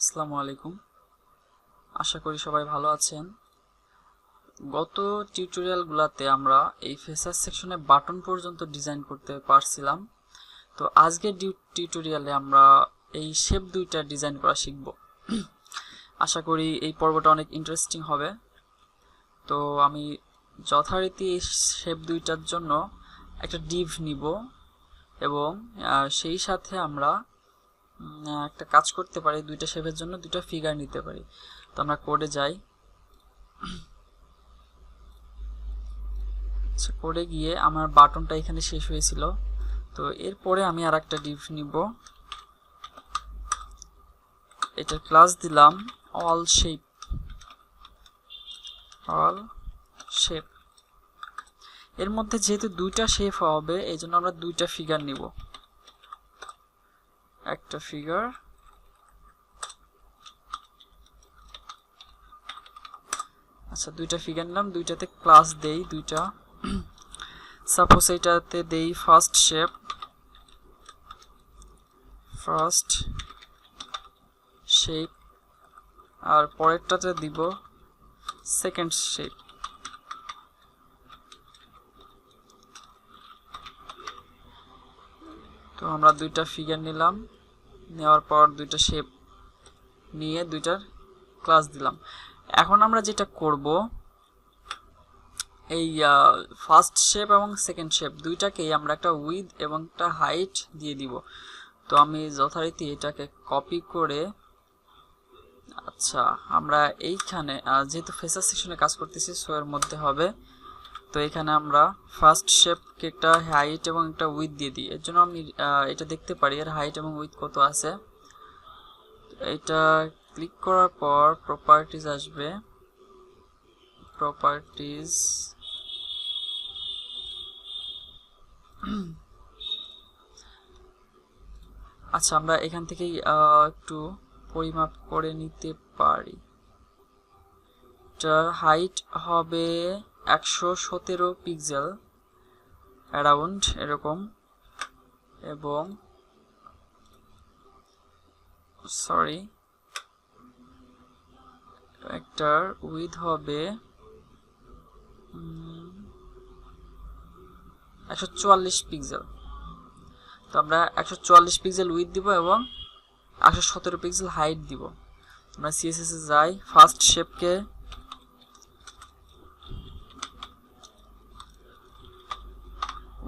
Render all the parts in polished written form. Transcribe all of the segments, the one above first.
আসসালামু আলাইকুম। আশা করি সবাই ভালো আছেন। গত টিউটোরিয়ালগুলোতে আমরা এই ফেসার সেকশনে বাটন পর্যন্ত ডিজাইন করতে পারছিলাম। তো আজকের টিউটোরিয়ালে আমরা এই শেপ দুইটা ডিজাইন করা শিখব। আশা করি এই পর্বটা অনেক ইন্টারেস্টিং হবে। তো আমি যথারীতি এই শেপ দুইটার জন্য একটা ডিভ নিব এবং সেই সাথে আমরা একটা কাজ করতে পারি, দুইটা শেপের জন্য দুইটা ফিগার নিতে পারি। তো আমরা কোডে যাই। আচ্ছা, কোডে গিয়ে আমার বাটনটা এখানে শেষ হয়েছিল। তো এরপরে আমি আর একটা ডিভ নিব, এটা ক্লাস দিলাম অল শেপ। এর মধ্যে যেহেতু দুইটা শেপ হবে এই জন্য আমরা দুইটা ফিগার নিব। একটা ফিগার, আচ্ছা দুইটা ফিগার নিলাম, দুইটাতে ক্লাস দেই দুইটা। সাপোজ এটাতে দেই ফার্স্ট শেপ আর পরেরটাতে দিব সেকেন্ড শেপ। তো আমরা দুইটা ফিগার নিলাম, নেওয়ার পর দুইটা শেপ নিয়ে দুইটার ক্লাস দিলাম। এখন আমরা যেটা করব, এই ফার্স্ট শেপ এবং সেকেন্ড শেপ দুইটাকেই আমরা একটা উইথ এবং একটা হাইট দিয়ে দিব। তো আমি যথারীতি এটাকে কপি করে, আচ্ছা আমরা এইখানে যেহেতু ফেসার সেকশনে কাজ করতেছি সো এর মধ্যে হবে। তো এখানে আমরা ফার্স্ট শেপকে একটা হাইট এবং একটা উইথ দিয়ে দিই। এর জন্য আমি এটা দেখতে পারি এর হাইট এবং উইথ কত আছে। এটা ক্লিক করার পর প্রপার্টিজ আসবে, প্রপার্টিজ আচ্ছা আমরা এখান থেকেই একটু পরিমাপ করে নিতে পারি। এটার হাইট হবে 117 পিক্সেল অ্যারাউন্ড এরকম, এবং সরি একটার উইথ হবে 144 পিক্সেল। তো আমরা 144 পিক্সেল উইথ দিব এবং 117 পিক্সেল হাইট দিব। আমরা সিএসএস এ যাই, ফার্স্ট শেপকে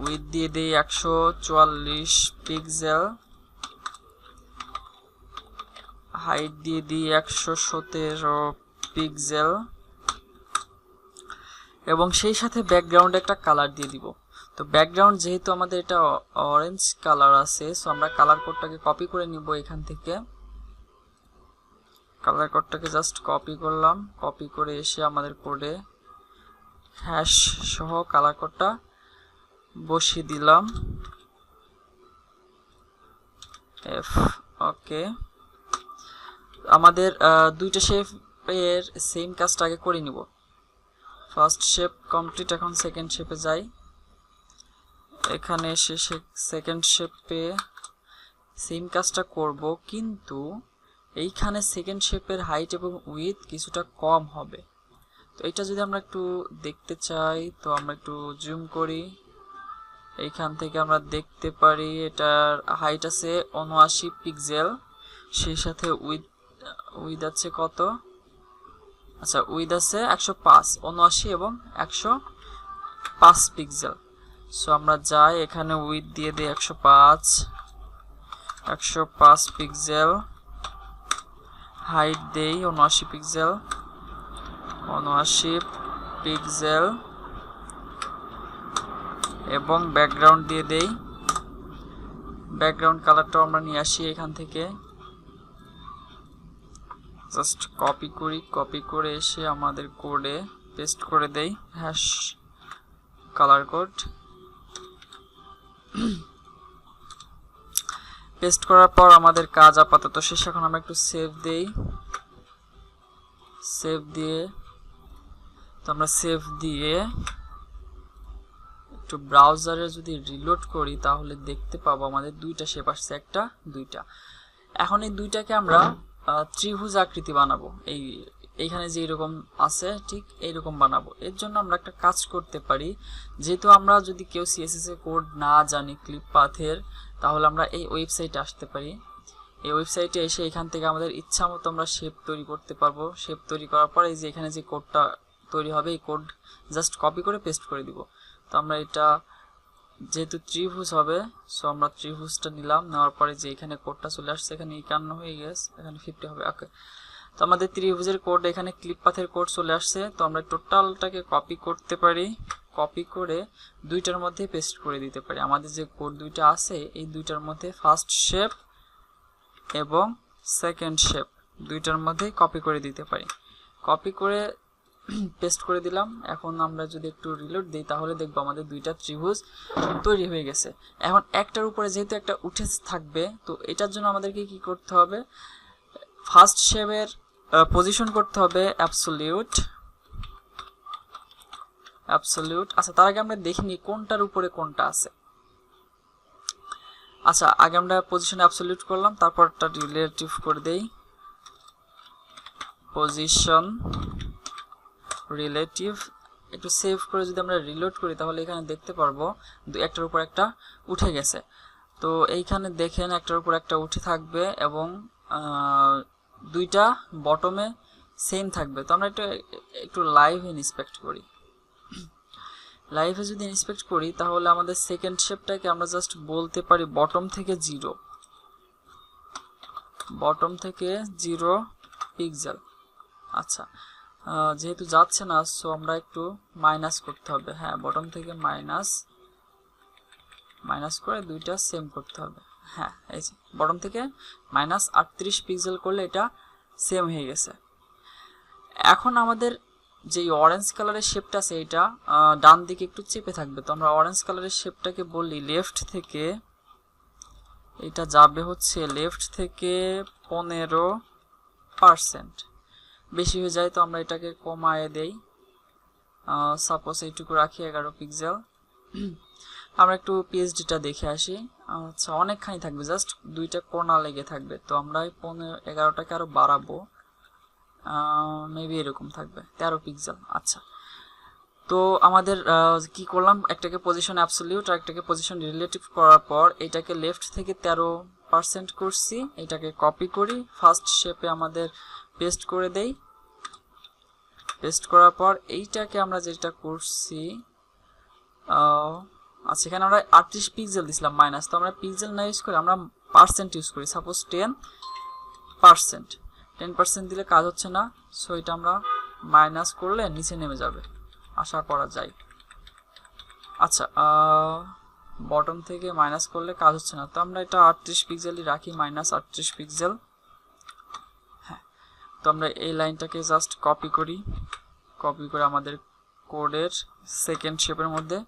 উইথ দিয়ে দেই 144 পিক্সেল, হাইট দিয়ে দিই 117 পিক্সেল এবং সেই সাথে ব্যাকগ্রাউন্ডে একটা কালার দিয়ে দিব। তো ব্যাকগ্রাউন্ড যেহেতু আমাদের এটা অরেঞ্জ কালার আছে সো আমরা কালার কোডটাকে কপি করে নিব। এখান থেকে কালার কোডটাকে জাস্ট কপি করলাম, কপি করে এসে আমাদের কোডে হ্যাশ সহ কালার কোডটা বসিয়ে দিলাম। এফ ওকে, আমাদের দুইটা শেপের সেম কাজটা আগে করে নিব। ফার্স্ট শেপ কমপ্লিট, এখন সেকেন্ড শেপে যাই। এখানে এসে সেকেন্ড শেপে সেম কাজটা করব, কিন্তু এইখানে সেকেন্ড শেপের হাইট এবং উইথ কিছুটা কম হবে। তো এটা যদি আমরা একটু দেখতে চাই তো আমরা একটু জুম করি। এইখান থেকে আমরা দেখতে পারি এটার হাইট আছে 79 পিক্সেল, সেই সাথে উইথ আছে কত, আচ্ছা উইথ আছে 105, 79 এবং 105 পিক্সেল। সো আমরা যাই এখানে উইথ দিয়ে দিই 105 পিক্সেল, হাইট দেই 79 পিক্সেল, 79 পিক্সেল এবং ব্যাকগ্রাউন্ড দিয়ে দেই। ব্যাকগ্রাউন্ড কালারটাও আমরা নিয়ে আসি এখান থেকে, জাস্ট কপি করি, কপি করে এসে আমাদের কোডে পেস্ট করে দেই হ্যাশ কালার কোড। পেস্ট করার পর আমাদের কাজ আপাতত শেষ। এখন আমরা একটু সেভ দেই, সেভ দিয়ে তো আমরা সেভ দিয়ে একটু ব্রাউজারে যদি রিলোড করি তাহলে দেখতে পাবো আমাদের দুইটা শেপ আসছে, একটা দুইটা। এখন এই দুইটাকে আমরা ত্রিভুজ আকৃতি বানাবো, এইখানে যে এরকম আছে ঠিক এইরকম বানাবো। এর জন্য আমরা একটা কাজ করতে পারি, যেহেতু আমরা যদি কেউ সিএসএস এর কোড না জানি ক্লিপ পাথের, তাহলে আমরা এই ওয়েবসাইটে আসতে পারি। এই ওয়েবসাইটে এসে এখান থেকে আমাদের ইচ্ছা মতো আমরা শেপ তৈরি করতে পারবো। শেপ তৈরি করার পর এই যে এখানে যে কোডটা তৈরি হবে এই কোড জাস্ট কপি করে পেস্ট করে দিব। তো আমরা এটা যেহেতু ত্রিভুজ হবে, সো আমরা ত্রিভুজটা নিলাম, নেওয়ার পরে যে এখানে কোডটা চলে আসছে, এখানে 51 হয়ে গেছে, এখানে 50 হবে। ওকে, তো আমাদের ত্রিভুজের কোড এখানে ক্লিপ পাথের কোড চলে আসছে। তো আমরা টোটালটাকে কপি করতে পারি, কপি করে দুইটার মধ্যে পেস্ট করে দিতে পারি। আমাদের যে কোড দুইটা আছে এই দুইটার মধ্যে ফার্স্ট শেপ এবং সেকেন্ড শেপ দুইটার মধ্যে কপি করে দিতে পারি। কপি করে পেস্ট করে দিলাম। এখন আমরা যদি একটু রিলোড দিই তাহলে দেখবো আমাদের দুইটা ত্রিভুজ তৈরি হয়ে গেছে। এখন একটার উপরে যেহেতু একটা উঠে থাকবে, তো এটার জন্য আমাদেরকে কি করতে হবে, ফার্স্ট শেপের পজিশন করতে হবে অ্যাবসলিউট। আচ্ছা, তার আগে আমরা দেখিনি কোনটার উপরে কোনটা আছে। আচ্ছা, আগে আমরা পজিশন অ্যাবসলিউট করলাম, তারপরটা রিলেটিভ করে দেই, পজিশন রিলেটিভ। একটু সেভ করে যদি আমরা রিলোড করি তাহলে এখানে দেখতে পারবো একটার উপর একটা উঠে গেছে। তো এইখানে দেখেন একটার উপর একটা উঠে থাকবে এবং দুইটা বটমে সেম থাকবে। তো আমরা একটু লাইভ ইন্সপেক্ট করি। লাইভে যদি ইন্সপেক্ট করি তাহলে আমাদের সেকেন্ড শেপটাকে আমরা জাস্ট বলতে পারি বটম থেকে 0, বটম থেকে 0 পিক্সেল। আচ্ছা, যেহেতু যাচ্ছে না, সো আমরা একটু মাইনাস করতে হবে। হ্যাঁ, বটম থেকে মাইনাস করে দুইটা সেম করতে হবে। হ্যাঁ, এই যে বটম থেকে -38 পিক্সেল করলে এটা সেম হয়ে গেছে। এখন আমাদের যে অরেঞ্জ কালারের শেপটা আছে এটা ডান দিকে একটু চেপে থাকবে। তো আমরা অরেঞ্জ কালারের শেপটাকে বলি লেফট থেকে, এটা যাবে হচ্ছে লেফট থেকে 15%। বেশি হয়ে যায় তো আমরা এটাকে কমায় দেই, সাপোজ এইটুকু রাখি 11 পিক্সেল। আমরা একটু পিএইচডিটা দেখে আসি। আচ্ছা, অনেকখানি থাকবে, জাস্ট দুইটা কোণা লেগে থাকবে। তো আমরা 11টাকে আরো বাড়াবো, মেবি এরকম থাকবে 13 পিক্সেল। আচ্ছা, তো আমাদের কি করলাম, একটাকে পজিশন অ্যাবসলিউট আর একটাকে পজিশন রিলেটিভ করার পর এটাকে লেফট থেকে 13% করছি। এটাকে কপি করি, ফার্স্ট শেপে আমাদের পেস্ট করে দেই। পেস্ট করার পর এইটাকে আমরা যেটা করছি, আচ্ছা, এখানে আমরা 38 পিক্সেল দিছিলাম মাইনাস। তো আমরা পিক্সেল না ইউজ করে আমরা পার্সেন্ট ইউজ করি, সাপোজ 10% দিলে কাজ হচ্ছে না, সো এটা আমরা মাইনাস করলে নিচে নেমে যাবে, আশা করা যায়। আচ্ছা, বটম থেকে মাইনাস করলে কাজ হচ্ছে না, তো আমরা এটা 38 পিক্সেলই রাখি, -38 পিক্সেল। হ্যাঁ, তো আমরা এই লাইনটাকে জাস্ট কপি করে আমাদের কোডের সেকেন্ড শেপের মধ্যে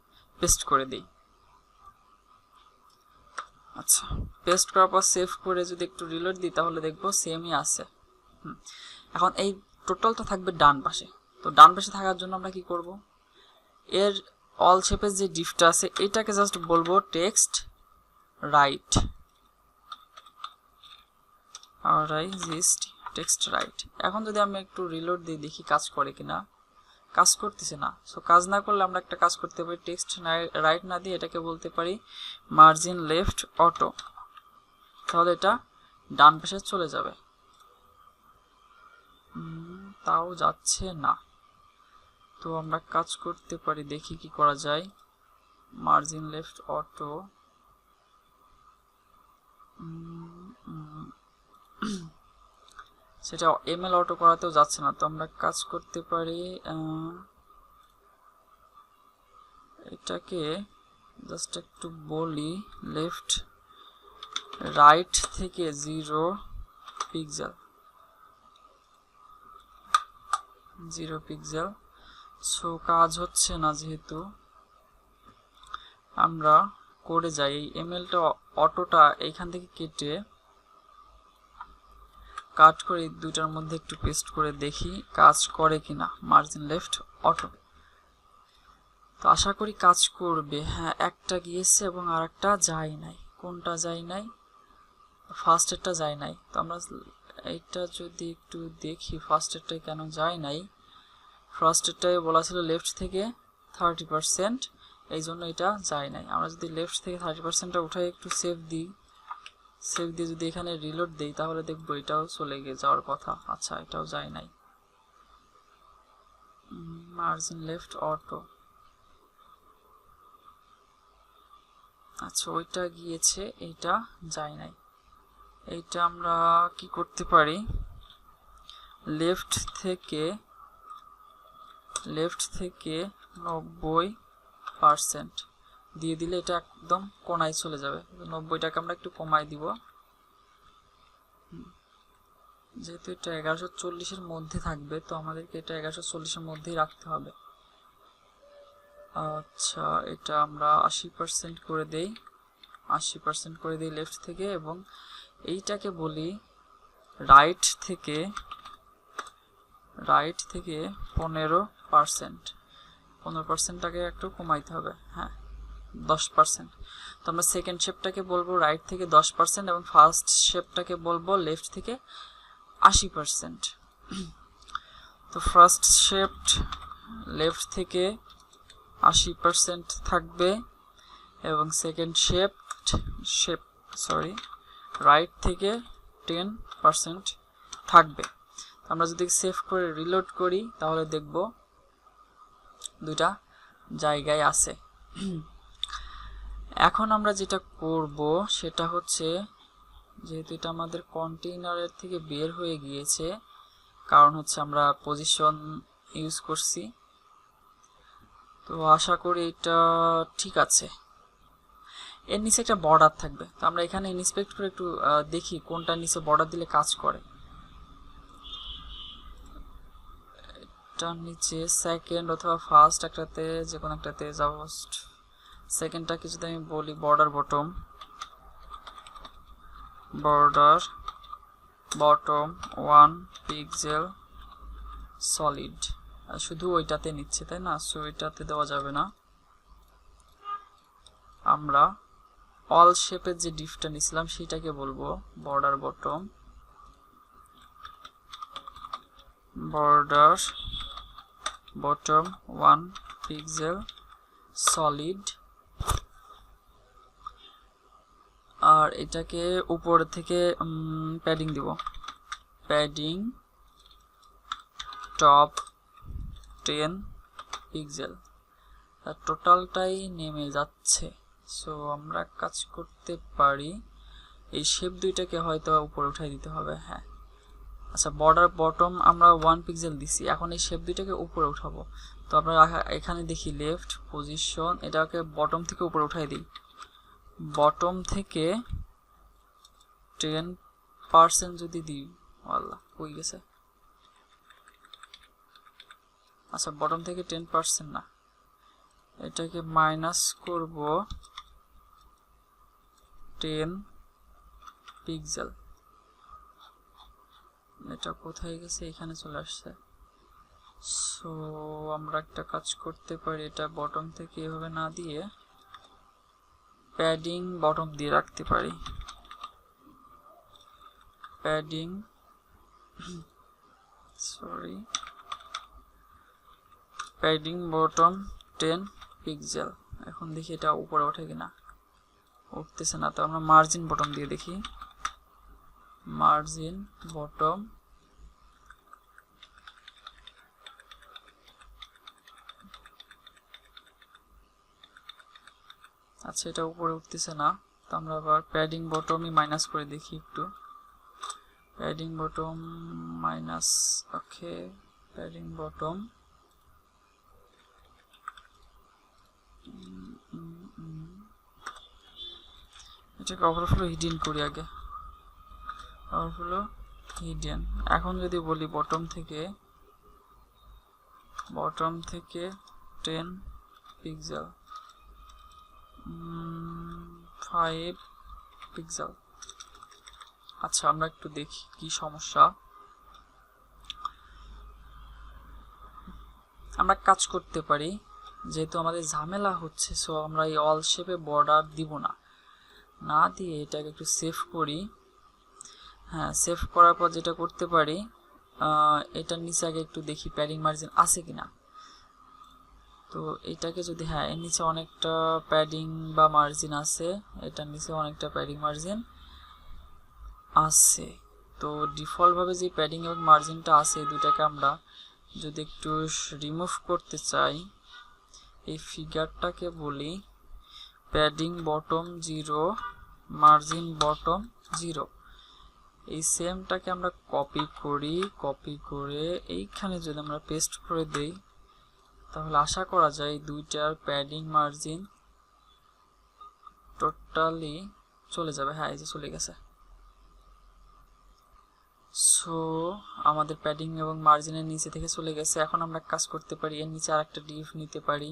পেস্ট করে দিই। আচ্ছা, পেস্ট করার পর সেভ করে যদি একটু রিলোড দিই তাহলে দেখবো সেমই আছে। এখন এই টোটালটা থাকবে ডান পাশে। তো ডান পাশে থাকার জন্য আমরা কি করব, এর অল শেপের যে ডিফটা আছে এটাকে জাস্ট বলবো টেক্সট রাইট, টেক্সট রাইট। এখন যদি আমি একটু রিলোড দিই দেখি কাজ করে কিনা, কাজ করতেছে না। সো কাজ না করলে আমরা একটা কাজ করতে পারি, টেক্সট রাইট না দিয়ে এটাকে বলতে পারি মার্জিন লেফট অটো, তাহলে এটা ডান পাশে চলে যাবে। তাও যাচ্ছে না, তো আমরা কাজ করতে পারি, দেখি কি করা যায়। মার্জিন লেফট অটো, সেটা এমএল অটো করাতেও যাচ্ছে না। তো আমরা কাজ করতে পারি, এটাকে জাস্ট একটু বলি লেফট রাইট থেকে 0 পিক্সেল। সো কাজ হচ্ছে না, যেহেতু আমরা কোডে যাই, এই এমএলটা অটোটা এইখান থেকে কেটে কাট করে দুইটার মধ্যে একটু পেস্ট করে দেখি কাজ করে কিনা, মার্জিন লেফট অটো। তো আশা করি কাজ করবে। হ্যাঁ, একটা গিয়েছে এবং আরেকটা যায় নাই। কোনটা যায় নাই? ফার্স্টেরটা যায় নাই। তো আমরা এইটা যদি একটু দেখি ফার্স্টেরটাই কেন যায় নাই। ফার্স্টেরটাই বলা ছিল লেফট থেকে 30%, এই জন্য এটা যায় নাই। আমরা যদি লেফট থেকে 30%টা উঠাই একটু সেভ দিই, সেভ দিয়ে যদি এখানে রিলোড দেই তাহলে দেখবো এটাও চলে গিয়ে যাওয়ার কথা। আচ্ছা, এটাও যায় নাই। মার্জিন লেফট অটো, আচ্ছা ওইটা গিয়েছে, এইটা যায় নাই। এইটা আমরা কি করতে পারি, লেফট থেকে 90% দিয়ে দিলে এটা একদম কোনায় চলে যাবে। 90টাকে আমরা একটু কমাই দিব, যেহেতু এটা 1140-এর মধ্যে থাকবে তো আমাদেরকে এটা 1140-এর মধ্যেই রাখতে হবে। আচ্ছা, এটা আমরা 80% করে দেই, 80% করে দিই লেফট থেকে, এবং এইটাকে বলি রাইট থেকে 15%টাকে একটু কমাইতে হবে। হ্যাঁ, 10%। তো আমরা সেকেন্ড শেপটাকে বলবো রাইট থেকে 10% এবং ফার্স্ট শেপটাকে বলবো লেফট থেকে 80%। তো ফার্স্ট শেপ লেফট থেকে 80% থাকবে এবং সেকেন্ড শেপ রাইট থেকে 10% থাকবে। আমরা যদি সেভ করে রিলোড করি তাহলে দেখব দুইটা জায়গায় আছে। এখন আমরা যেটা করব সেটা হচ্ছে, যেহেতু এটা আমাদের কন্টেইনারের থেকে বের হয়ে গিয়েছে, কারণ হচ্ছে আমরা পজিশন ইউজ করছি, তো আশা করি এটা ঠিক আছে। এর নিচে একটা বর্ডার থাকবে, তো আমরা এখানে ইন্সপেক্ট করে একটু দেখি কোনটার নিচে বর্ডার দিলে কাজ করে। এটার নিচে সেকেন্ড অথবা ফার্স্ট একটাতে, যে কোনো একটাতে যাব। সেকেন্ডটাকে যদি আমি বলি বর্ডার বটম 1 পিক্সেল সলিড, শুধু ওইটাতে নিচ্ছে তাই না, সো ওইটাতে দেওয়া যাবে না। আমরা অল শেপের যে ডিফটা নিছিলাম সেটাকে বলবো বর্ডার বটম 1 পিক্সেল সলিড, আর এটাকে উপর থেকে প্যাডিং দিব, প্যাডিং টপ 10 পিক্সেল। টোটালটাই নেমে যাচ্ছে, সো আমরা কাজ করতে পারি এই শেপ দুইটাকে হয়তো উপরে উঠাই দিতে হবে। হ্যাঁ, আচ্ছা বর্ডার বটম আমরা 1 পিক্সেল দিছি, এখন এই শেপ দুইটাকে উপরে উঠাবো। তো আমরা এখানে দেখি লেফট পজিশন, এটাকে বটম থেকে উপরে উঠাই দিই, বটম থেকে 10% যদি দিই, আল্লাহ কই গেছে। আচ্ছা বটম থেকে 10% না, এটাকে মাইনাস করব 10 পিক্সেল। এটা কোথায় গেছে, এখানে চলে আসছে। সো আমরা একটা কাজ করতে পারি, এটা বটম থেকে এভাবে না দিয়ে প্যাডিং বটম দিয়ে রাখতে পারি, প্যাডিং বটম 10 পিক্সেল। এখন দেখি এটা উপরে ওঠে কিনা, উঠতেছে না, তো আমরা মার্জিন বটম দিয়ে দেখি, মার্জিন বটম আচ্ছা এটা উপরে উঠতেছে না, তো আমরা আবার প্যাডিং বটমই মাইনাস করে দেখি একটু, প্যাডিং বটম মাইনাস, ওকে প্যাডিং বটম এটাকে ওভারফ্লো হিডেন করি আগে, ওভারফ্লো হিডেন। এখন যদি বলি বটম থেকে 10 পিক্সেল 5 পিক্সেল। আচ্ছা আমরা একটু দেখি কি সমস্যা। আমরা কাজ করতে পারি, যেহেতু আমাদের ঝামেলা হচ্ছে, সো আমরা এই অল শেপে বর্ডার দিব না, না দিয়ে এটাকে একটু সেভ করি। হ্যাঁ, সেভ করার পর যেটা করতে পারি, এটার নিচে আগে একটু দেখি প্যাডিং মার্জিন আছে কিনা। তো এটাকে যদি, হ্যাঁ এর নিচে অনেকটা প্যাডিং বা মার্জিন আছে, এটার নিচে অনেকটা প্যাডিং মার্জিন আছে। তো ডিফল্টভাবে যে প্যাডিং এবং মার্জিনটা আছে এই দুইটাকে আমরা যদি একটু রিমুভ করতে চাই, এই ফিগারটাকে বলি প্যাডিং বটম 0 মার্জিন বটম 0। এই সেমটাকে আমরা কপি করি, কপি করে এইখানে যদি আমরা পেস্ট করে দেই তাহলে আশা করা যায় দুইটার প্যাডিং মার্জিন টোটালি চলে যাবে। হ্যাঁ, এই যে চলে গেছে। সো আমাদের প্যাডিং এবং মার্জিনের নিচে থেকে চলে গেছে। এখন আমরা কাজ করতে পারি, এর নিচে আরেকটা ডিভ নিতে পারি,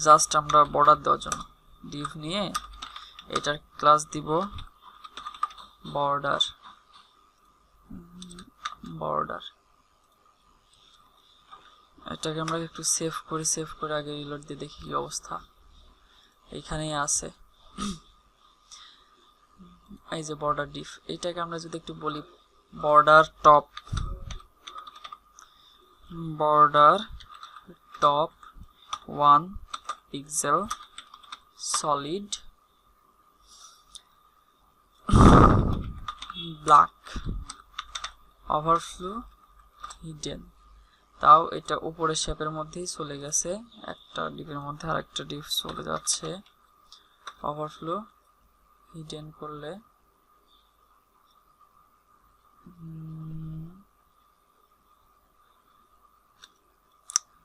জাস্ট আমরা বর্ডার দেওয়ার জন্য ডিভ নিয়ে এটার ক্লাস দিব বর্ডার। বর্ডার এটাকে আমরা একটু সেভ করি, সেভ করে আগে রিলোড দিয়ে দেখি কি অবস্থা। এইখানেই আছে এই যে বর্ডার ডিভ। এটাকে আমরা যদি একটু বলি border top, border top 1 pixel solid black overflow hidden. তাও এটা উপরের শেপের মধ্যেই চলে গেছে, একটা ডিপের মধ্যে আরেকটা ডিপ চলে যাচ্ছে। ওভারফ্লো হিডেন করলে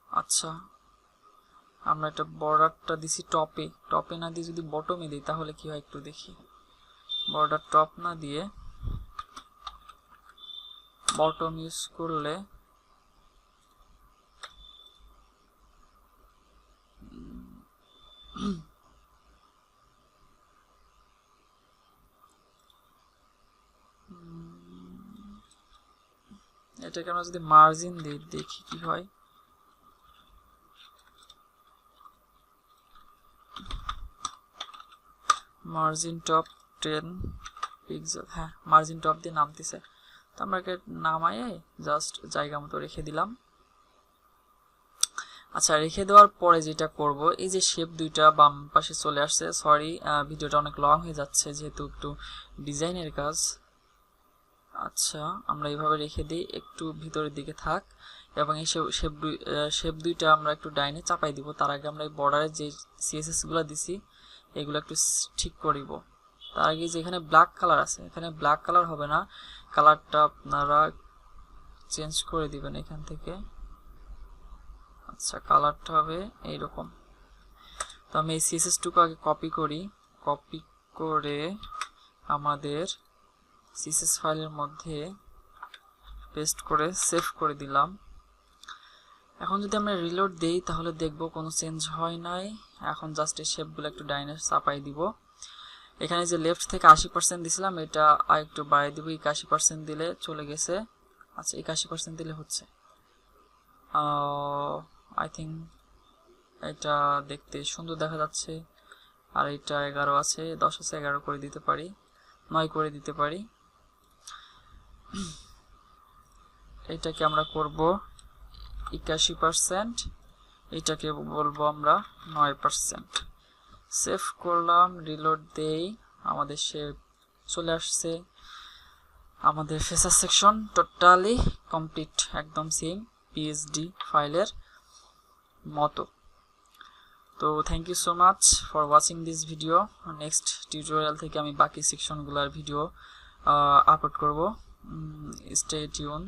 আচ্ছা, আমরা এটা বর্ডারটা দিছি টপে, টপে না দিয়ে যদি বটমে দিই তাহলে কি হয় একটু দেখি। বর্ডার টপ না দিয়ে বটম ইউজ করলে এটাকে আমরা যদি মার্জিন দিই দেখি কি হয়। মার্জিন টপ 10 পিক্সেল, হ্যাঁ মার্জিন টপ দিয়ে নামতেছে। তো আমরা নামায়ে জাস্ট জায়গা মতো রেখে দিলাম। আচ্ছা, রেখে দেওয়ার পরে যেটা করব, এই যে শেপ দুইটা বাম পাশে চলে আসছে। সরি, ভিডিওটা অনেক লং হয়ে যাচ্ছে যেহেতু একটু ডিজাইনের কাজ। আচ্ছা, আমরা এইভাবে রেখে দিই, একটু ভিতরের দিকে থাক, এবং এই শেপ দুইটা আমরা একটু ডাইনে চাপাই দিব। তার আগে আমরা এই বর্ডারে যে সিএসএস গুলো দিছি এগুলো একটু ঠিক করিব। তার আগে যেখানে ব্ল্যাক কালার আছে এখানে ব্ল্যাক কালার হবে না, কালারটা আপনারা চেঞ্জ করে দিবেন এখান থেকে। আচ্ছা, কালারটা হবে এইরকম। তো আমি এই সিএসএস টুকু আগে কপি করি, কপি করে আমাদের সিএসএস ফাইলের মধ্যে পেস্ট করে সেভ করে দিলাম। এখন যদি আমরা রিলোড দেই তাহলে দেখব কোনো চেঞ্জ হয় নাই। এখন জাস্ট এই শেপগুলো একটু ডাইনে চাপাই দিব। এখানে যে লেফট থেকে 80% দিছিলাম এটা আর একটু বাড়াই দিব, 81% দিলে চলে গেছে। আচ্ছা, 81% দিলে হচ্ছে। আই থিঙ্ক এটা দেখতে সুন্দর দেখা যাচ্ছে। আর এটা 11 আছে, 10 আছে, 11 করে দিতে পারি, 9 করে দিতে পারি। এটাকে আমরা করব 81%, এটাকে বলবো আমরা 9%। সেভ করলাম, রিলোড দেই, আমাদের শেপ চলে আসছে। আমাদের ফেসার সেকশন টোটালি কমপ্লিট, একদম সেম পিএসডি ফাইলের মতো। তো thank you so much for watching this video. Next tutorial থেকে আমি বাকি সেকশনগুলোর ভিডিও আপলোড করব। Stay tune.